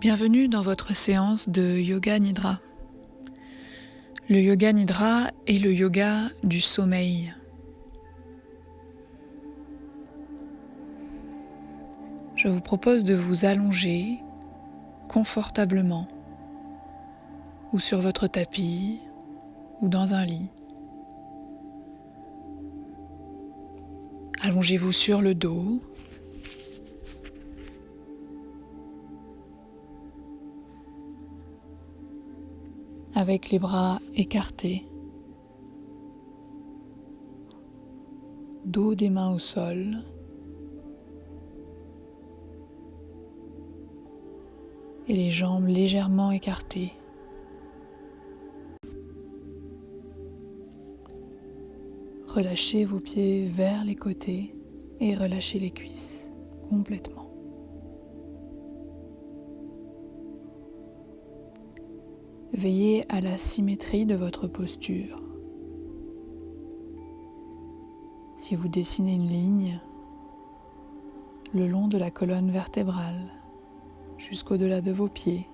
Bienvenue dans votre séance de Yoga Nidra. Le Yoga Nidra est le yoga du sommeil. Je vous propose de vous allonger confortablement ou sur votre tapis ou dans un lit. Allongez-vous sur le dos. Avec les bras écartés, dos des mains au sol, et les jambes légèrement écartées. Relâchez vos pieds vers les côtés et relâchez les cuisses complètement. Veillez à la symétrie de votre posture. Si vous dessinez une ligne le long de la colonne vertébrale, jusqu'au-delà de vos pieds,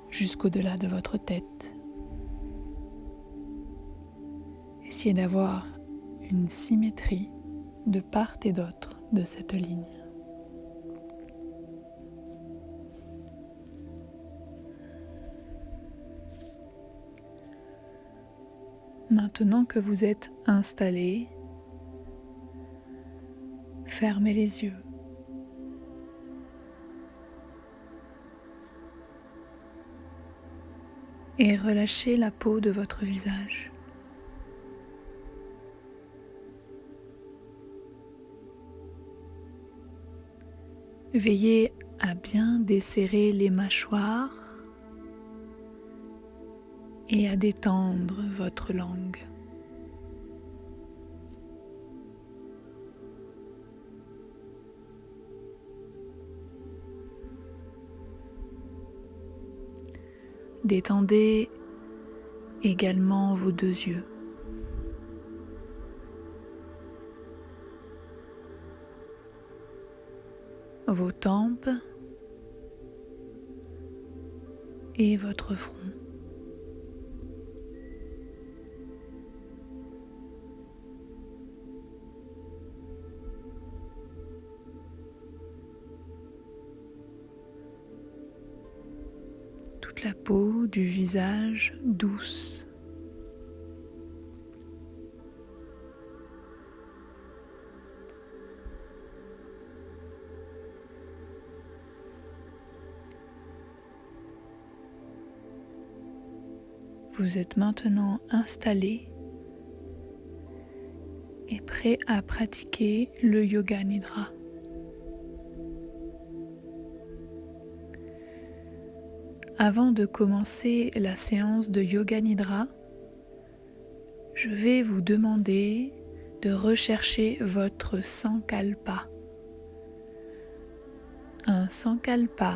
jusqu'au-delà de votre tête, essayez d'avoir une symétrie de part et d'autre de cette ligne. Maintenant que vous êtes installé, fermez les yeux. Et relâchez la peau de votre visage. Veillez à bien desserrer les mâchoires et à détendre votre langue. Détendez également vos deux yeux. Vos tempes et votre front. Toute la peau du visage douce. Vous êtes maintenant installé et prêt à pratiquer le Yoga Nidra. Avant de commencer la séance de Yoga Nidra, je vais vous demander de rechercher votre Sankalpa. Un Sankalpa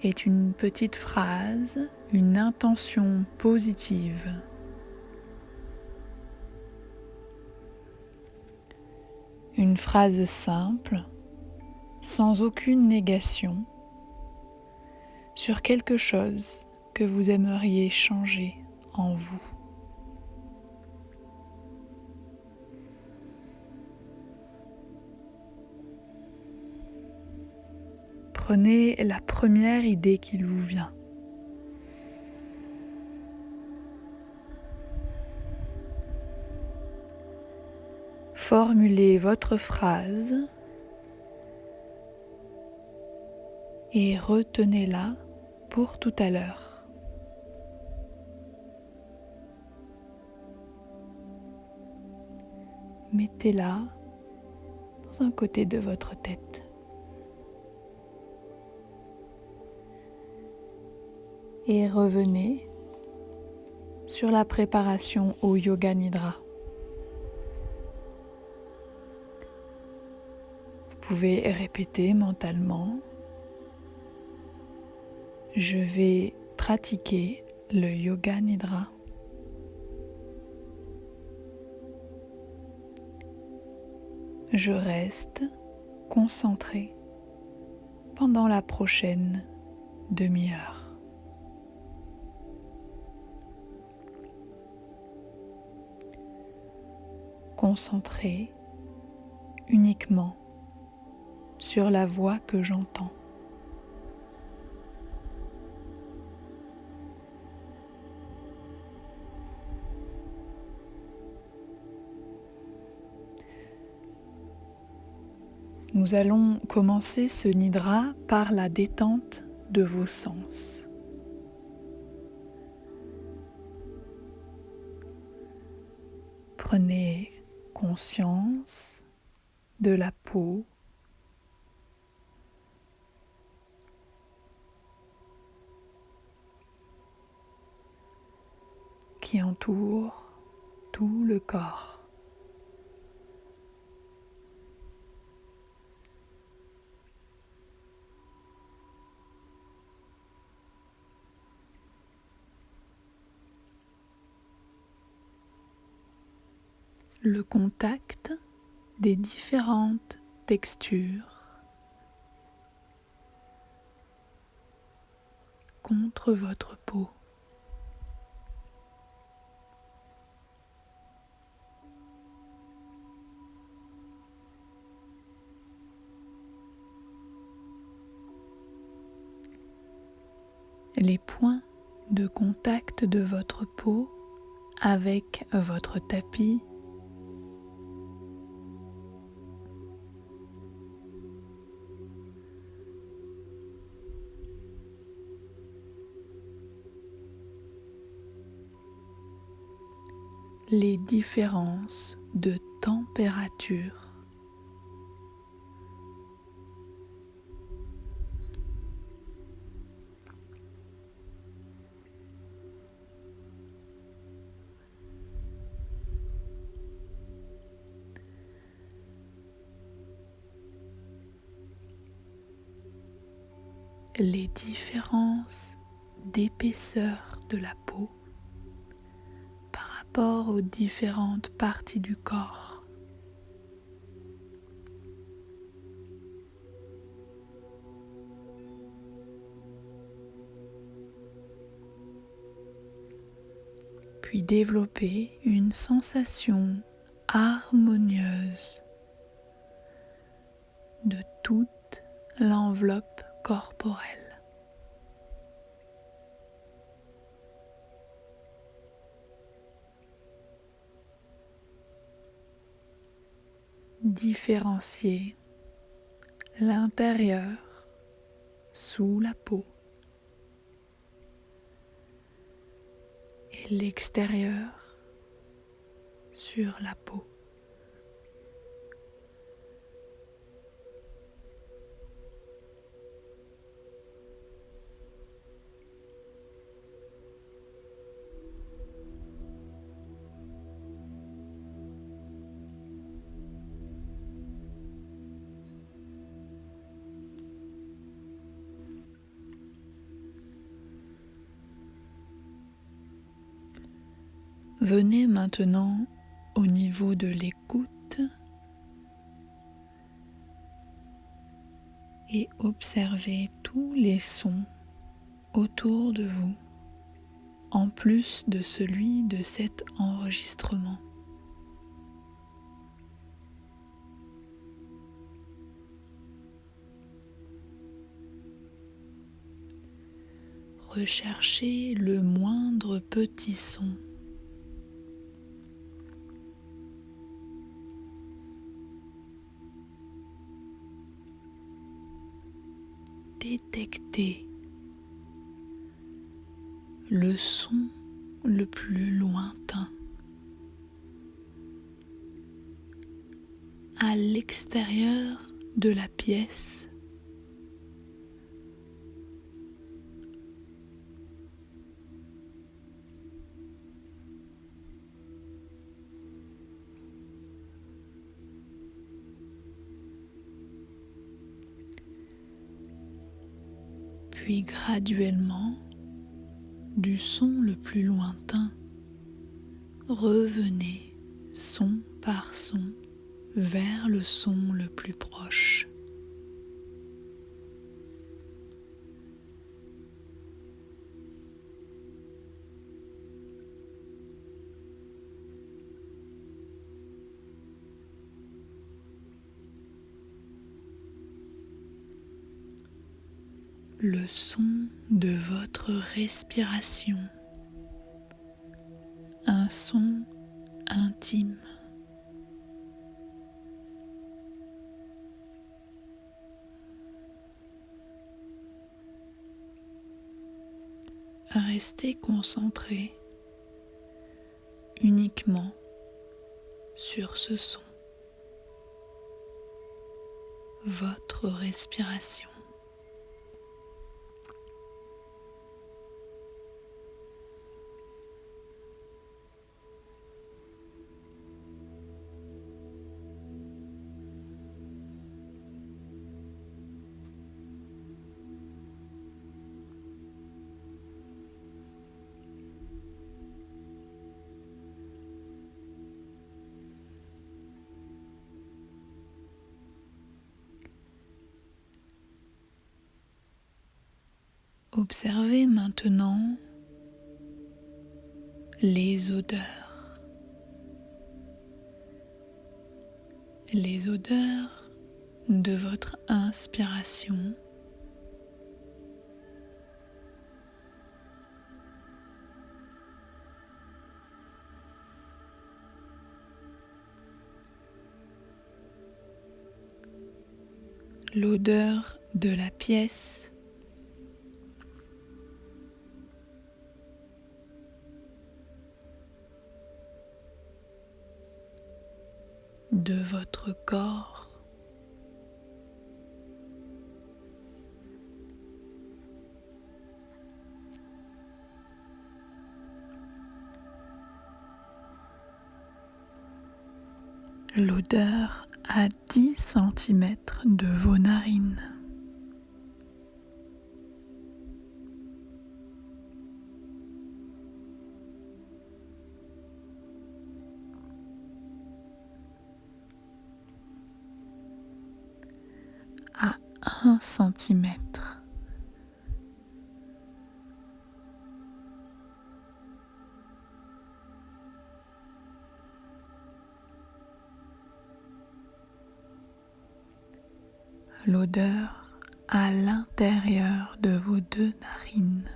est une petite phrase, une intention positive. Une phrase simple, sans aucune négation, sur quelque chose que vous aimeriez changer en vous. Prenez la première idée qui vous vient. Formulez votre phrase et retenez-la pour tout à l'heure. Mettez-la dans un côté de votre tête. Et revenez sur la préparation au Yoga Nidra. Vous pouvez répéter mentalement: je vais pratiquer le Yoga Nidra. Je reste concentré pendant la prochaine demi-heure. Concentré uniquement sur la voix que j'entends. Nous allons commencer ce nidra par la détente de vos sens. Prenez conscience de la peau, qui entoure tout le corps. Le contact des différentes textures contre votre peau. Les points de contact de votre peau avec votre tapis les différences de température. Les différences d'épaisseur de la peau par rapport aux différentes parties du corps. Puis développer une sensation harmonieuse de toute l'enveloppe corporelle. Différencier l'intérieur sous la peau et l'extérieur sur la peau. Venez maintenant au niveau de l'écoute et observez tous les sons autour de vous, en plus de celui de cet enregistrement. Recherchez le moindre petit son. Détectez le son le plus lointain à l'extérieur de la pièce. Puis graduellement, du son le plus lointain, revenez son par son vers le son le plus proche. le son de votre respiration, un son intime. Restez concentré uniquement sur ce son, votre respiration. Observez maintenant les odeurs. Les odeurs de votre inspiration l'odeur de la pièce, de votre corps, l'odeur à 10 cm de vos narines. À 1 centimètre. L'odeur à l'intérieur de vos 2 narines.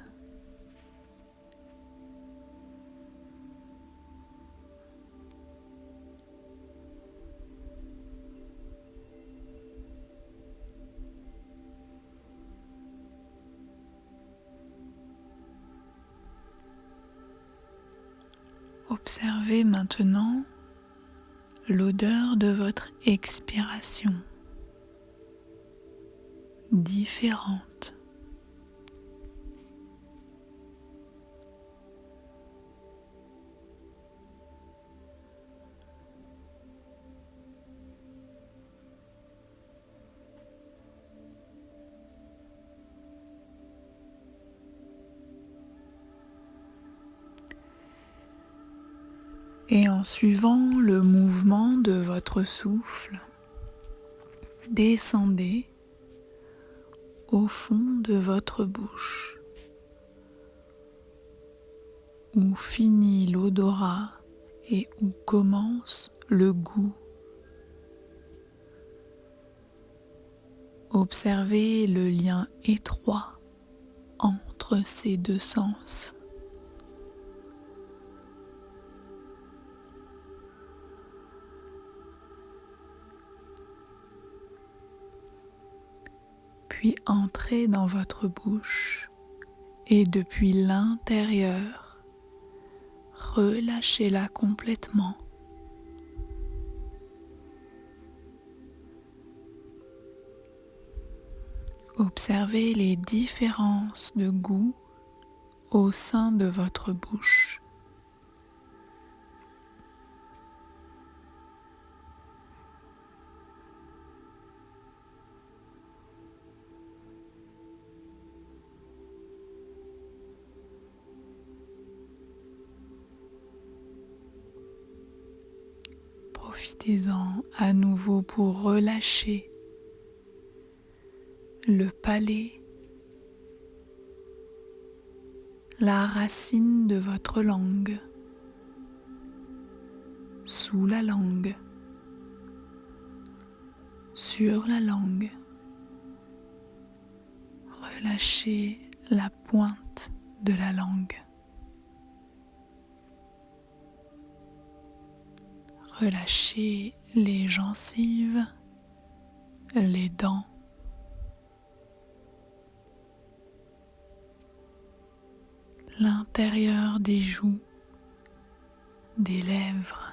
Observez maintenant l'odeur de votre expiration, différente. Et en suivant le mouvement de votre souffle, descendez au fond de votre bouche, où finit l'odorat et où commence le goût. Observez le lien étroit entre ces 2 sens. Puis entrez dans votre bouche et depuis l'intérieur, relâchez-la complètement. Observez les différences de goût au sein de votre bouche. Profitez-en à nouveau pour relâcher le palais, la racine de votre langue, sous la langue, sur la langue. relâchez la pointe de la langue. Relâchez les gencives, les dents, l'intérieur des joues, des lèvres,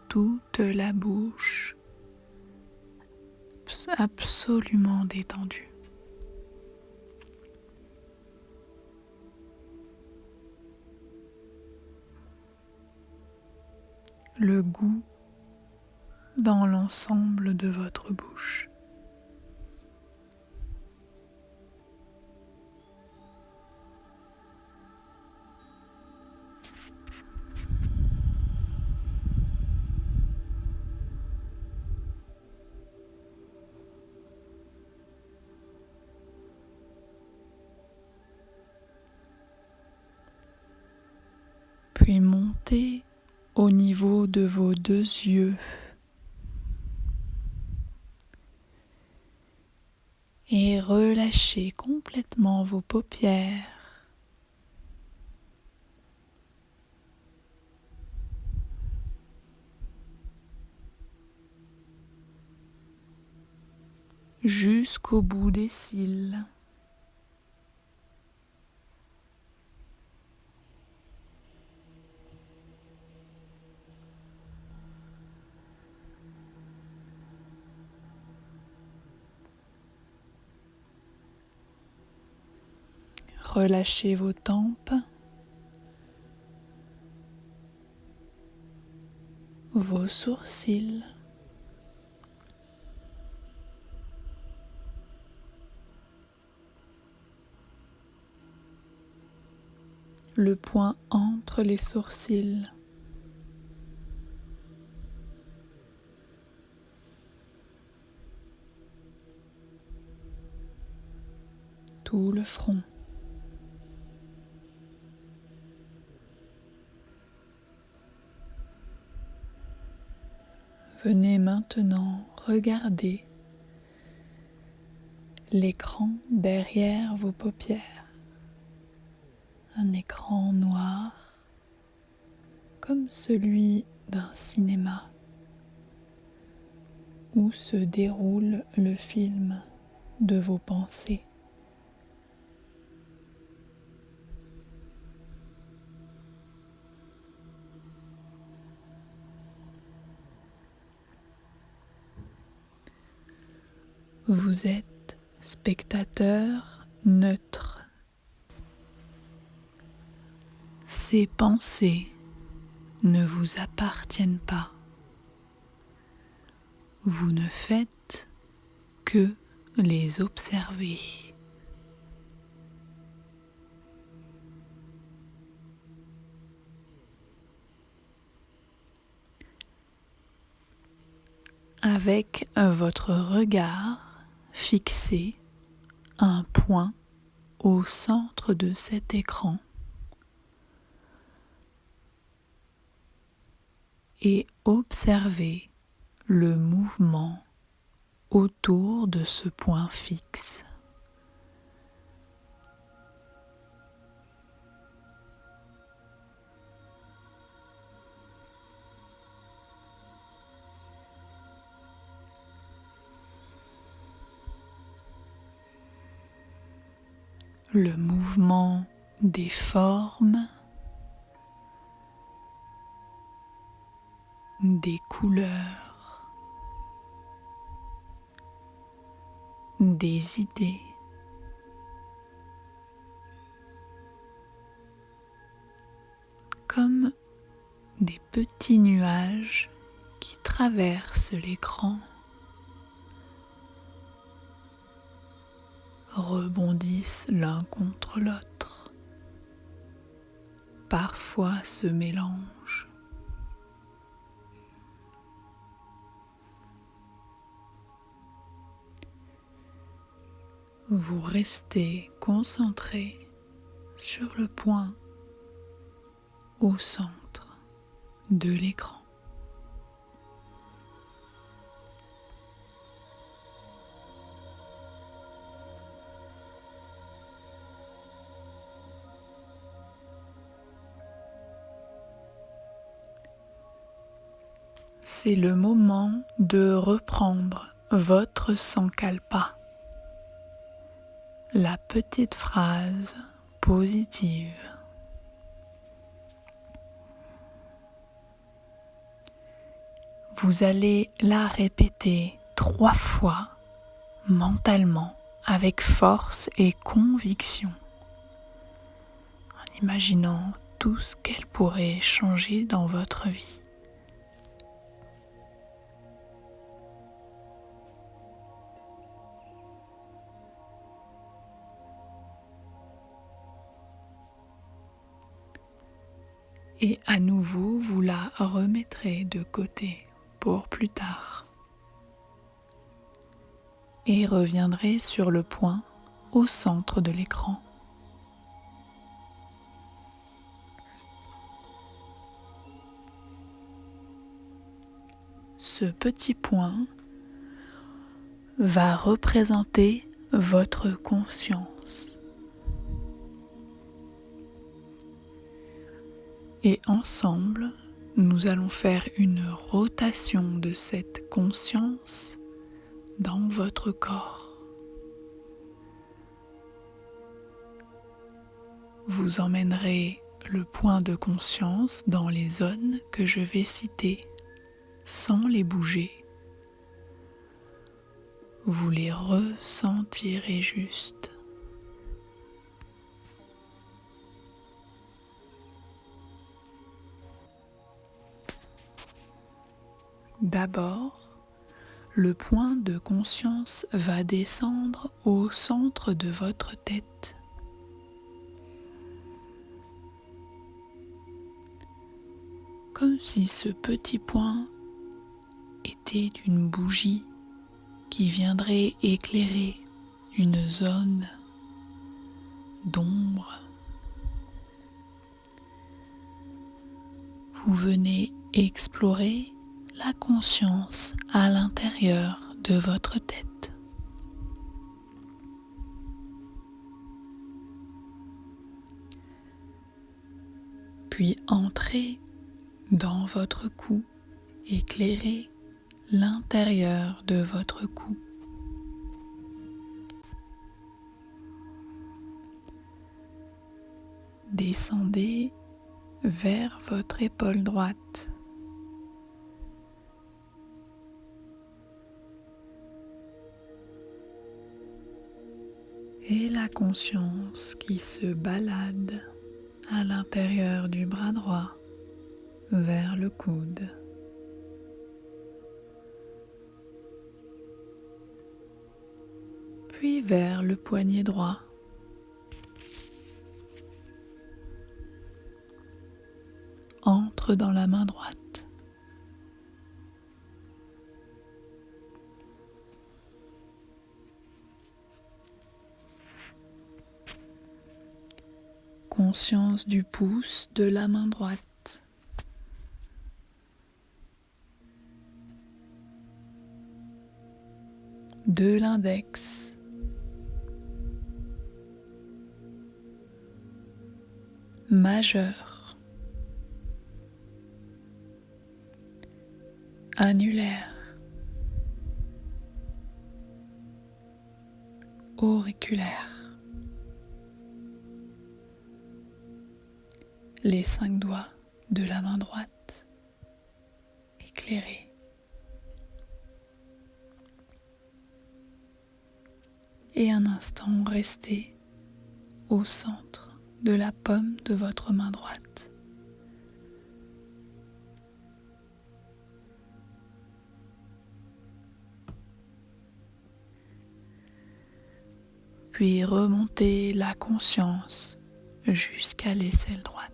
toute la bouche absolument détendue. Le goût dans l'ensemble de votre bouche. Puis montez au niveau de vos 2 yeux et relâchez complètement vos paupières. Jusqu'au bout des cils. Relâchez vos tempes, vos sourcils, le point entre les sourcils, tout le front. Venez maintenant regarder l'écran derrière vos paupières. Un écran noir comme celui d'un cinéma où se déroule le film de vos pensées. Vous êtes spectateur neutre. Ces pensées ne vous appartiennent pas. Vous ne faites que les observer. Avec votre regard, fixez un point au centre de cet écran et observez le mouvement autour de ce point fixe. Le mouvement des formes, des couleurs, des idées. Comme des petits nuages qui traversent l'écran, rebondissent l'un contre l'autre, parfois se mélangent. Vous restez concentré sur le point au centre de l'écran. c'est le moment de reprendre votre sankalpa, la petite phrase positive. Vous allez la répéter 3 fois mentalement avec force et conviction, en imaginant tout ce qu'elle pourrait changer dans votre vie. Et à nouveau, vous la remettrez de côté pour plus tard. Et reviendrez sur le point au centre de l'écran. Ce petit point va représenter votre conscience. Et ensemble, nous allons faire une rotation de cette conscience dans votre corps. Vous emmènerez le point de conscience dans les zones que je vais citer sans les bouger. Vous les ressentirez juste. D'abord, le point de conscience va descendre au centre de votre tête. Comme si ce petit point était une bougie qui viendrait éclairer une zone d'ombre. Vous venez explorer la conscience à l'intérieur de votre tête. Puis entrez dans votre cou, éclairez l'intérieur de votre cou. Descendez vers votre épaule droite. Et la conscience qui se balade à l'intérieur du bras droit vers le coude. Puis vers le poignet droit. Entre dans la main droite. Conscience du pouce de la main droite. De l'index. Majeur. Annulaire. Auriculaire. Les 5 doigts de la main droite éclairés. Et un instant restez au centre de la paume de votre main droite. Puis remontez la conscience jusqu'à l'aisselle droite.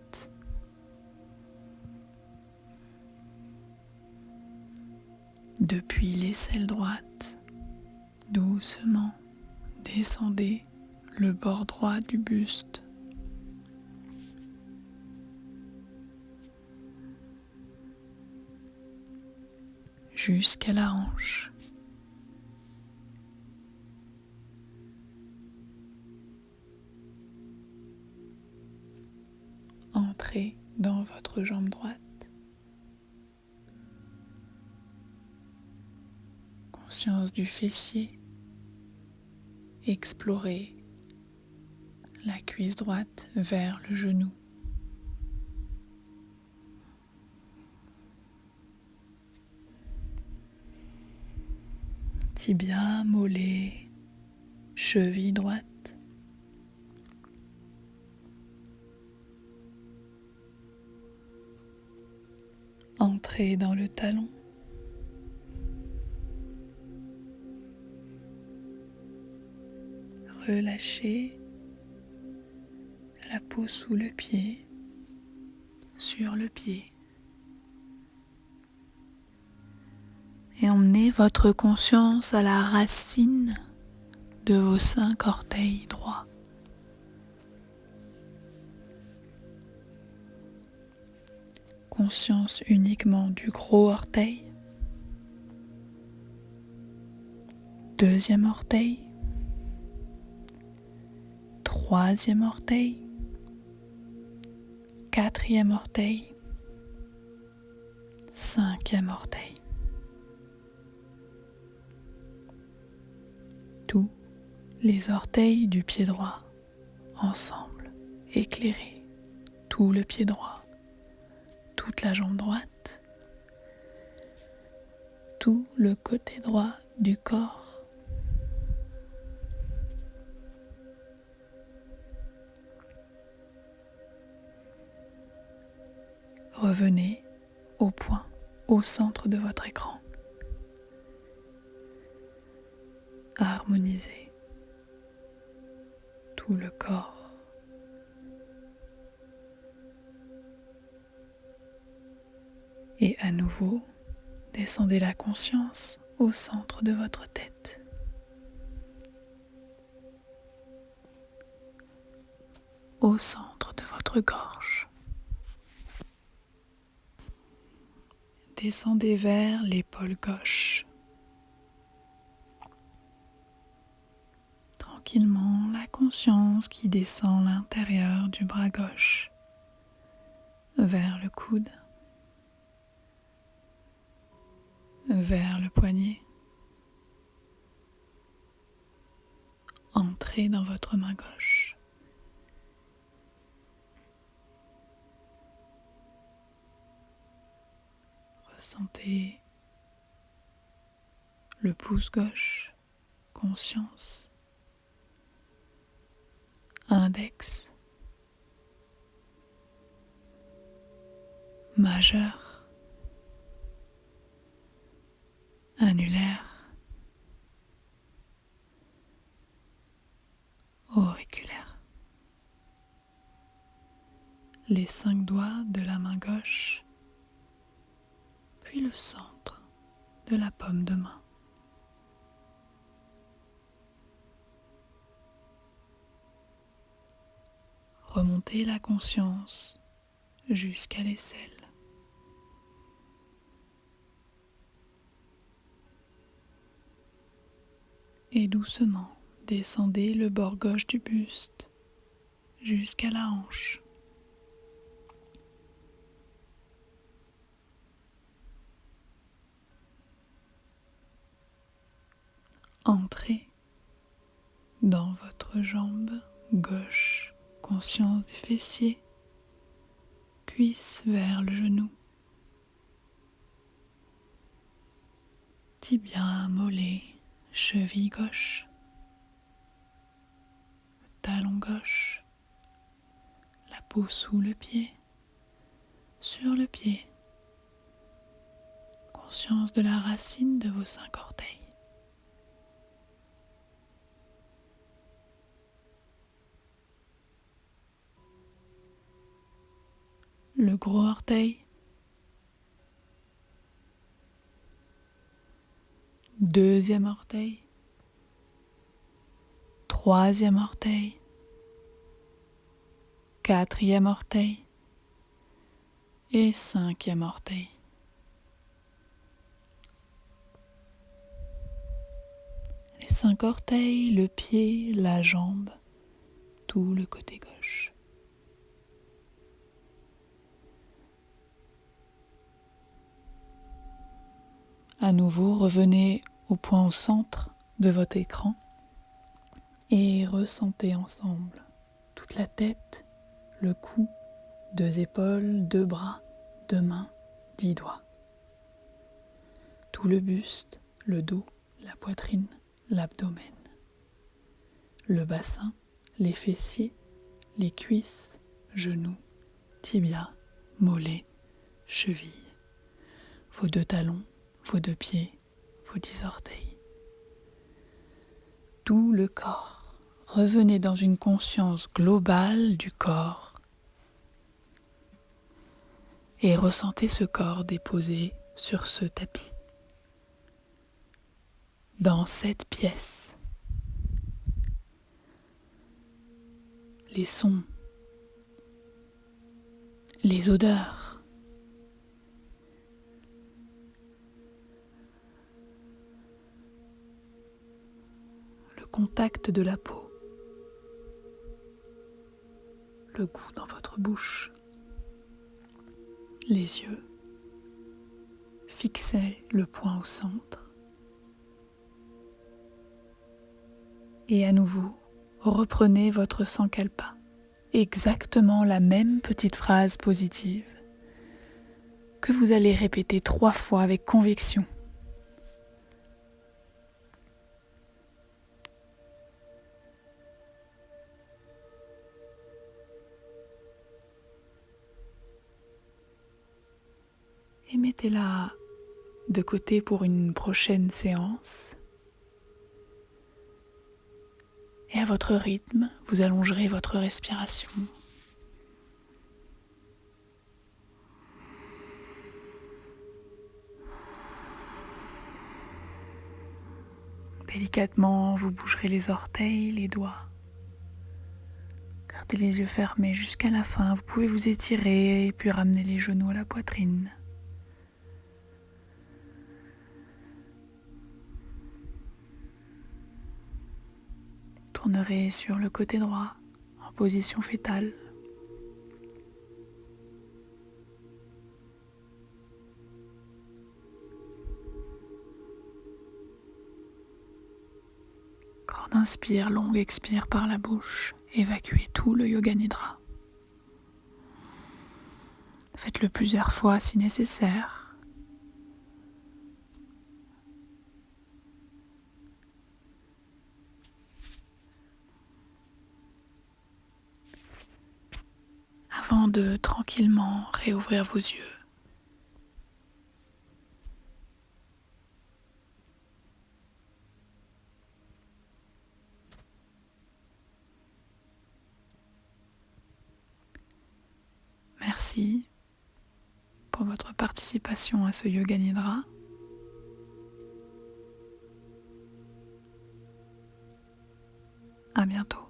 Depuis l'aisselle droite, doucement descendez le bord droit du buste. Jusqu'à la hanche. Entrez dans votre jambe droite. conscience du fessier. Explorez la cuisse droite vers le genou. Tibia, mollet, cheville droite. Entrez dans le talon. Relâchez la peau sous le pied, sur le pied. Et emmenez votre conscience à la racine de vos 5 orteils droits. Conscience uniquement du gros orteil, deuxième orteil, troisième orteil, quatrième orteil, cinquième orteil. Tous les orteils du pied droit ensemble, éclairés, tout le pied droit, toute la jambe droite, tout le côté droit du corps. Revenez au point, au centre de votre écran. Harmonisez tout le corps. Et à nouveau, descendez la conscience au centre de votre tête. Au centre de votre gorge. Descendez vers l'épaule gauche. Tranquillement, la conscience qui descend l'intérieur du bras gauche vers le coude, vers le poignet. Entrez dans votre main gauche. Ressentez le pouce gauche, conscience, index, majeur, annulaire, auriculaire. Les 5 doigts de la main gauche, puis le centre de la paume de main. Remontez la conscience jusqu'à l'aisselle. Et doucement, descendez le bord gauche du buste jusqu'à la hanche. Entrez dans votre jambe gauche, conscience des fessiers, cuisse vers le genou, tibia, mollet, cheville gauche, talon gauche, la peau sous le pied, sur le pied, conscience de la racine de vos 5 orteils. Le gros orteil, deuxième orteil, troisième orteil, quatrième orteil et cinquième orteil. Les 5 orteils, le pied, la jambe, tout le côté gauche. À nouveau, revenez au point au centre de votre écran et ressentez ensemble toute la tête, le cou, 2 épaules, 2 bras, 2 mains, 10 doigts. Tout le buste, le dos, la poitrine, l'abdomen, le bassin, les fessiers, les cuisses, genoux, tibias, mollets, chevilles, vos 2 talons, vos 2 pieds, vos 10 orteils. Tout le corps. Revenez dans une conscience globale du corps et ressentez ce corps déposé sur ce tapis. Dans cette pièce, les sons, les odeurs, le contact de la peau, le goût dans votre bouche, les yeux, fixez le point au centre et à nouveau reprenez votre sankalpa, exactement la même petite phrase positive que vous allez répéter 3 fois avec conviction. Et mettez-la de côté pour une prochaine séance. Et à votre rythme, vous allongerez votre respiration. Délicatement, vous bougerez les orteils, les doigts. Gardez les yeux fermés jusqu'à la fin. Vous pouvez vous étirer et puis ramener les genoux à la poitrine. Tournerez sur le côté droit en position fétale. Grande inspire, longue expire par la bouche. Évacuez tout le Yoga Nidra. Faites-le plusieurs fois si nécessaire. Avant de tranquillement réouvrir vos yeux. Merci pour votre participation à ce Yoga Nidra. À bientôt.